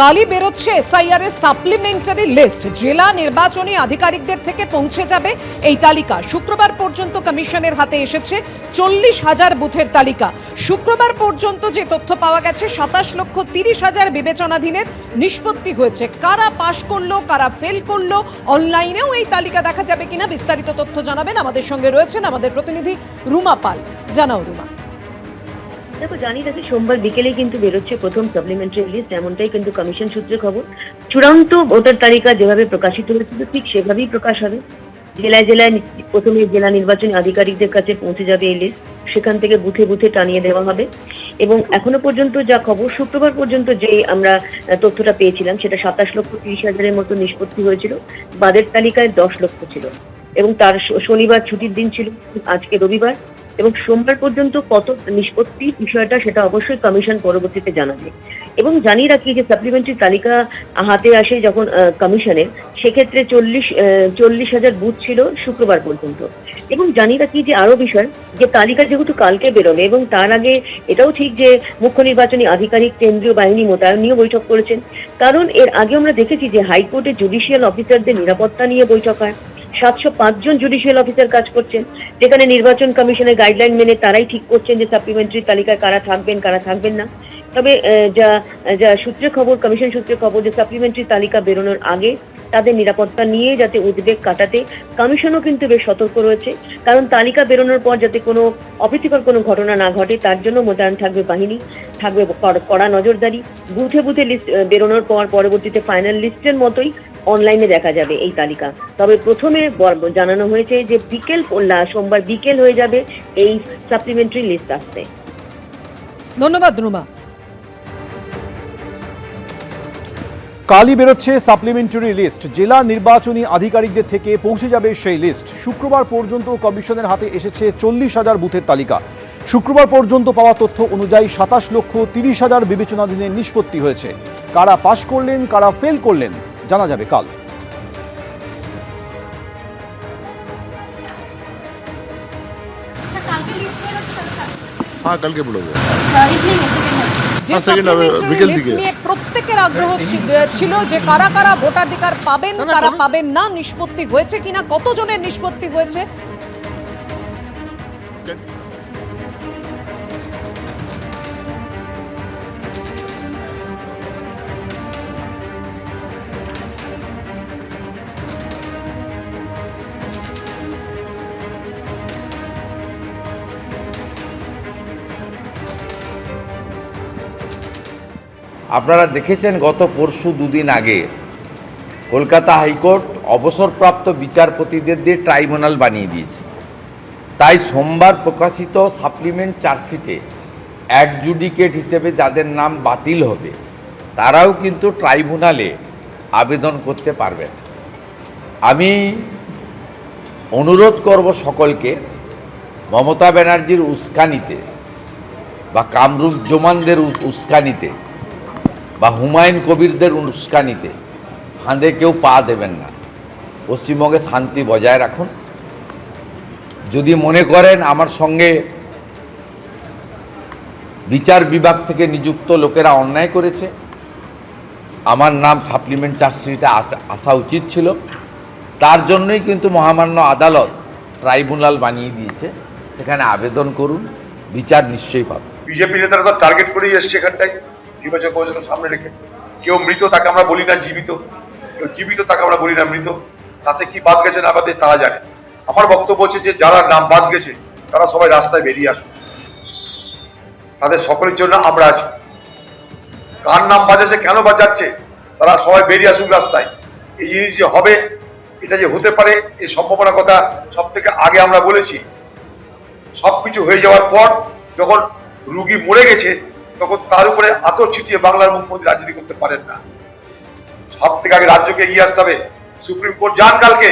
কালই বেরোচ্ছে এসআইআর এর সাপ্লিমেন্টারি লিস্ট। জেলা নির্বাচনী আধিকারিকদের থেকে পৌঁছে যাবে এই তালিকা। শুক্রবার পর্যন্ত কমিশনের হাতে এসেছে 40,000 বুথের তালিকা। শুক্রবার পর্যন্ত যে তথ্য পাওয়া গেছে, 27,30,000 বিবেচনাধীনের নিষ্পত্তি হয়েছে। কারা পাশ করলো, কারা ফেল করলো, অনলাইনেও এই তালিকা দেখা যাবে কিনা, বিস্তারিত তথ্য জানাবেন। আমাদের সঙ্গে রয়েছেন আমাদের প্রতিনিধি রুমা পাল। জানাও রুমা। দেখো, জানি রাখি সোমবার বিকেলে কিন্তু বেরোচ্ছে প্রথম সাপ্লিমেন্টারি লিস্ট, এমনটাই কিন্তু কমিশন সূত্রে খবর। চূড়ান্ত ভোটার তালিকা যেভাবে প্রকাশিত হয়েছিল ঠিক সেভাবেই প্রকাশ হবে। জেলায় জেলায় প্রথমে জেলা নির্বাচনী আধিকারিকদের কাছে পৌঁছে যাবে এই লিস্ট, সেখান থেকে বুথে বুথে টানিয়ে দেওয়া হবে। এবং এখনো পর্যন্ত যা খবর, শুক্রবার পর্যন্ত যে আমরা তথ্যটা পেয়েছিলাম সেটা 27,30,000-এর মতো নিষ্পত্তি হয়েছিল। বাদের তালিকায় 10 লক্ষ ছিল এবং তার শনিবার ছুটির দিন ছিল, আজকে রবিবার, এবং সোমবার পর্যন্ত কত নিষ্পত্তি বিষয়টা সেটা অবশ্যই কমিশন পরবর্তীতে জানাবে। এবং জানিয়ে রাখি যে সাপ্লিমেন্টারি তালিকা হাতে আসে যখন কমিশনের, সেক্ষেত্রে 40,000 বুথ ছিল শুক্রবার পর্যন্ত। এবং জানিয়ে রাখি যে আরো বিষয়, যে তালিকা যেহেতু কালকে বেরোবে এবং তার আগে এটাও ঠিক যে মুখ্য নির্বাচনী আধিকারিক কেন্দ্রীয় বাহিনী মোতায়েন নিয়ে বৈঠক করেছেন। কারণ এর আগে আমরা দেখেছি যে হাইকোর্টের জুডিশিয়াল অফিসারদের নিরাপত্তা নিয়ে বৈঠক হয়। 705 জন জুডিশিয়াল অফিসার কাজ করছেন, যেখানে নির্বাচন কমিশনের গাইডলাইন মেনে তারাই ঠিক করছেন যে সাপ্লিমেন্টারি তালিকায় কারা থাকবেন কারা থাকবেন না। তবে যা সূত্রে খবর, কমিশন সূত্রে খবর, যে সাপ্লিমেন্টারি তালিকা বেরোনোর আগে তাদের নিরাপত্তা নিয়ে যাতে উদ্বেগ কাটাতে কমিশনও কিন্তু বেশ সতর্ক রয়েছে। কারণ তালিকা বেরোনোর পর যাতে কোনো অপ্রীতিকর কোনো ঘটনা না ঘটে, তার জন্য মোতায়েন থাকবে বাহিনী, থাকবে কড়া নজরদারি। বুথে বুথে লিস্ট বেরোনোর পর পরবর্তীতে ফাইনাল লিস্টের মতোই অনলাইনে দেখা যাবে এই তালিকা। তবে প্রথমে জানানো হয়েছে যে সোমবার বিকেল হয়ে যাবে এই সাপ্লিমেন্টারি লিস্ট আসতে। ধন্যবাদ রুমা। কালই বেরোচ্ছে সাপ্লিমেন্টারি লিস্ট। জেলা নির্বাচনী আধিকারিকদের থেকে পৌঁছে যাবে সেই লিস্ট। শুক্রবার পর্যন্ত কমিশনের হাতে এসেছে 40,000 বুথের তালিকা। শুক্রবার পর্যন্ত পাওয়া তথ্য অনুযায়ী 27,30,000 বিবেচনাধীনের নিষ্পত্তি হয়েছে। কারা পাশ করলেন, কারা ফেল করলেন জানা যাবে কাল। हाँ कल के बोलोगे প্রত্যেকের আগ্রহ ছিল যে কারা কারা ভোটাধিকার পাবেন, কারা পাবেন না, নিষ্পত্তি হয়েছে কিনা, কতজনের নিষ্পত্তি হয়েছে। আপনারা দেখেছেন গত পরশু দুদিন আগে কলকাতা হাইকোর্ট অবসরপ্রাপ্ত বিচারপতিদের দিয়ে ট্রাইব্যুনাল বানিয়ে দিয়েছে। তাই সোমবার প্রকাশিত সাপ্লিমেন্ট চার্জশিটে অ্যাডজুডিকেট হিসেবে যাদের নাম বাতিল হবে তারাও কিন্তু ট্রাইব্যুনালে আবেদন করতে পারবেন। আমি অনুরোধ করব সকলকে, মমতা ব্যানার্জির উস্কানিতে বা কামরুজ্জামানদের উস্কানিতে বা হুমায়ুন কবিরদের উস্কানিতে ফাঁদে কেউ পা দেবেন না। পশ্চিমবঙ্গে শান্তি বজায় রাখুন। যদি মনে করেন আমার সঙ্গে বিচার বিভাগ থেকে নিযুক্ত লোকেরা অন্যায় করেছে, আমার নাম সাপ্লিমেন্ট চার্জশিটে আসা উচিত ছিল, তার জন্যই কিন্তু মহামান্য আদালত ট্রাইব্যুনাল বানিয়ে দিয়েছে। সেখানে আবেদন করুন, বিচার নিশ্চয়ই পাবেন। বিজেপি নেতারা তো টার্গেট করেই এসছে এখানটায়, নির্বাচন কমিশন সামনে রেখে। কেউ মৃত তাকে আমরা বলি না জীবিত, কেউ জীবিত তাকে আমরা বলি না মৃত। তাতে কি বাদ গেছে না বাদ গেছে তারা জানে। আমার বক্তব্য হচ্ছে যে যারা নাম বাদ গেছে তারা সবাই রাস্তায় বেরিয়ে আসুন, তাদের সকলের জন্য আমরা আছি। কার নাম বাজাচ্ছে, কেন বাজাচ্ছে, তারা সবাই বেরিয়ে আসুন রাস্তায়। এই জিনিস যে হবে, এটা যে হতে পারে, এই সম্ভাবনার কথা সব থেকে আগে আমরা বলেছি। সবকিছু হয়ে যাওয়ার পর যখন রুগী মরে গেছে তখন তার উপরে আতর ছিটিয়ে বাংলার মুখ্যমন্ত্রী রাজনীতি করতে পারেন না। সব থেকে আগে রাজ্যকে এগিয়ে আসতে হবে। সুপ্রিম কোর্ট যান কালকে,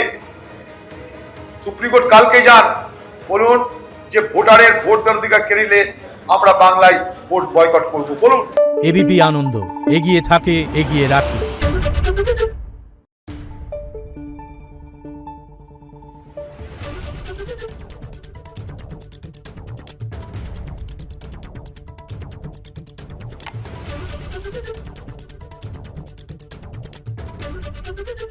সুপ্রিম কোর্ট কালকে যান, বলুন যে ভোটারের ভোট দেওয়ার অধিকার কেড়ে নিলে আমরা বাংলায় ভোট বয়কট করবো। বলুন। এবিপি আনন্দ, এগিয়ে থাকে, এগিয়ে রাখে। Thank you.